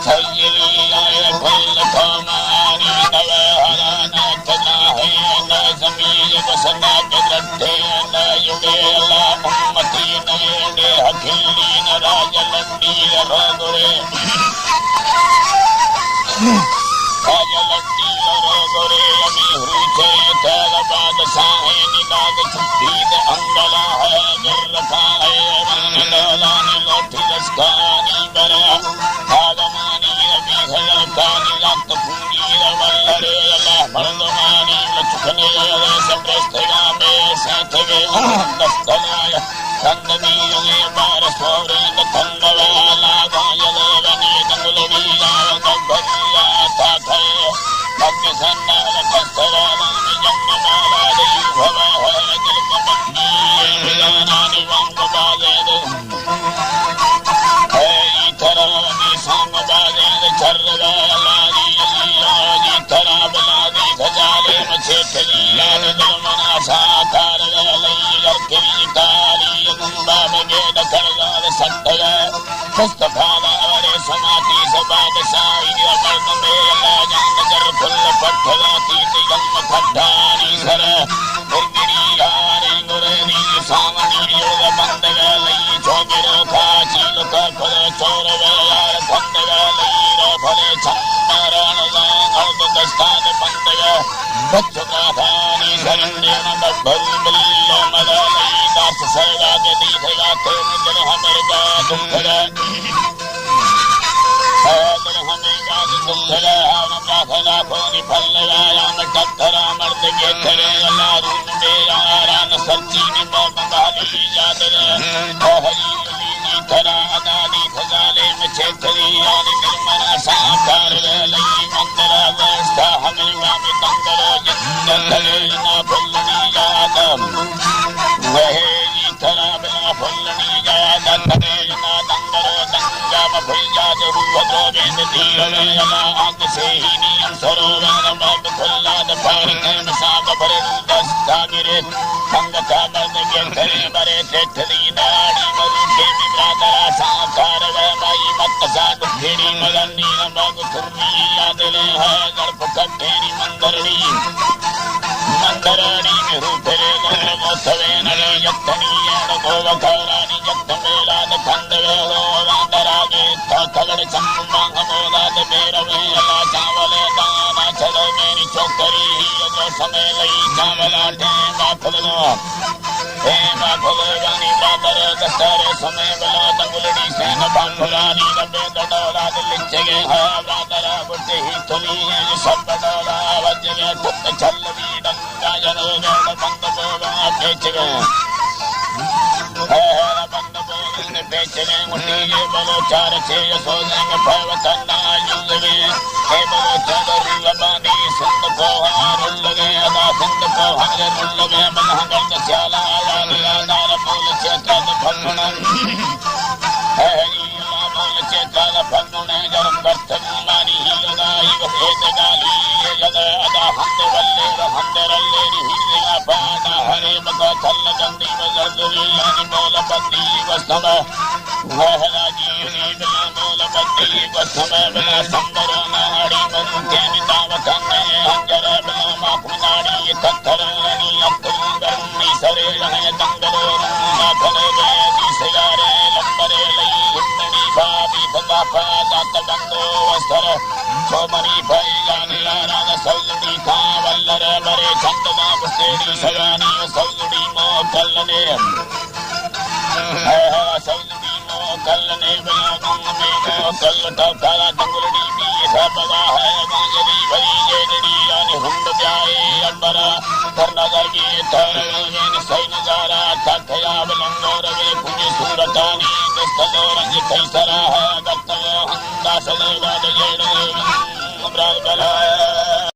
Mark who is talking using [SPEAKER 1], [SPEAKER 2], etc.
[SPEAKER 1] सय्यिलाय कुल कमानी नवे हराना तनाहे न ज़मीन वसना के रट्ठे न युगे ला उम्मती नये ने हकीली न राजलंडी रोगरे राजलंडी रोगरे अमी हुचे तेल बादशाह निनाद छुट्टीद अंगला है गिरका है मनलानी लोठी लस्कानी बरा भागमानी अभी हलकानी लक्त पूरी वल्लरे अल्लाह मर्दमानी लचकने समरस्तगा में साथवे दस्तनाय कंदनी योगे बारस पोरे कंदवाला गायले बनी दंगुलवी गब्बरिया ताथे भग्य सन्ना लकस्तरानी जन्नमाला देव भव है दिल कमनी मिलानानी वंग बाजेद है इतरानी संग बाजेद चर्रगा लारी लारी तरा बलादी खजाले मचे खलीलान दिलमना साकार लई लड़के काली गुंबा में दखलगार सत्तया मुस्तफा वाले समाती सबाद साई मर्द में अल्लाह जान कर फुल पठलाती दिगम खड्डानी सर मुर्गिरी यारे गुरेनी सावनी योग बंदग लई चोगिरो खाची लुक फल चोर यार बंदग लई रो फले छन्नारण अर्ध दस्तान बंदग बच्चुका धानी सरण्य बब्बल बिल्ल मदलई दास सेवा के दीखेगा तेरे दिल हमेगा दुखड़ा दिल हमेगा दुखड़ा हम प्रार्थना कोनी फल लगाया मैं कत्तरा मर्द के तेरे अल्लाह रूम में यारा न सच्ची ने बंगाली याद रे हरी ली तरा अदानी खजाले में छेतरी यानी निर्मला साकार लई मंदरा व्यवस्था हमेगा में दंगरो जिंदत ना भूलनी याद वह तरा बिना भूलनी याद तरे ना दंगरो दंगा में भूल याद रूवतो बेद धीरे अला आग से ही नियम सरोवर में खुला द पार में साब भरे दस्ता गिरे संगता मर्द के तेरे बरे ठेठली नाड़ी मरु के बिरादरा साकार वे माई मत साध फेरी मगनी मग तुमी याद ले है गल्प कटेरी मंदरणी मंदरणी में रूपरे गौर मोथवे नले यत्तनी याद गोवखरानी यत्त मेलाद खंडवे गोवांदरागे तो तगड़ चम्मांग मोदाद बेरवे अला चावले दाना चलो मेरी चौकरी ही जो समय लई चावला टेंगा खुलनो टेंगा खुलगानी ब्रादर दस्तरे समय बला दंगुलड़ी सेन बांगुरानी नबे दडोला दिलचगे है ब्रादर बुट्टे ही तुली है सब दडोला वजगे तुत चलवी डंगा जनो गेड बंद बोगा बेचगे है बंद बोगा बेचगे मुट्ठी ये बलो चार छे सोजंग पवतना युगवे हे बलो चादर लबानी सिंध को हारुलगे अदा सिंध को हारुलगे मनहगल दस्याला आया नार बोल चेतन भगवन है बोल चेतन भगवन जरम बर्तन मानी लगाई वहेद गाली यद अदा हंद वल्ले हंद रल्ले हिलगा पाना हरे मगा थल गंदी मजदुरी यानी बोल बंदी वस्तम वहला जीवनी बिना बोल बंदी वस्तम बिना संबर नाड़ी मन के निताव कन्ने हंजर बिना माखुनाड़ी कत्थर रनी अक्तुंगरनी सरे रहे दंगलो ना खले गए दिसगारे लंबरे लई गुंडनी भाभी तथा पादात गंगो वस्तर सोमरी भाई जाने लारा सौलड़ी था वल्लर बरे चंदना बुस्तेरी सगानी सौलड़ी मो कल्लने सौलड़ी मो कल्लने बिना गंग में मो कल्ल टकारा दंगलड़ी भी सबगा है गांजरी भरी जेडड़ी यानी हुंड जाए अंबरा करनगर की तरवेन सही नजारा तखया बलंगोर वे पुण्य सूरतानी दस्तलो रंग कैसरा है गत्तो हंदा सलेगा जेड़ उमरा गला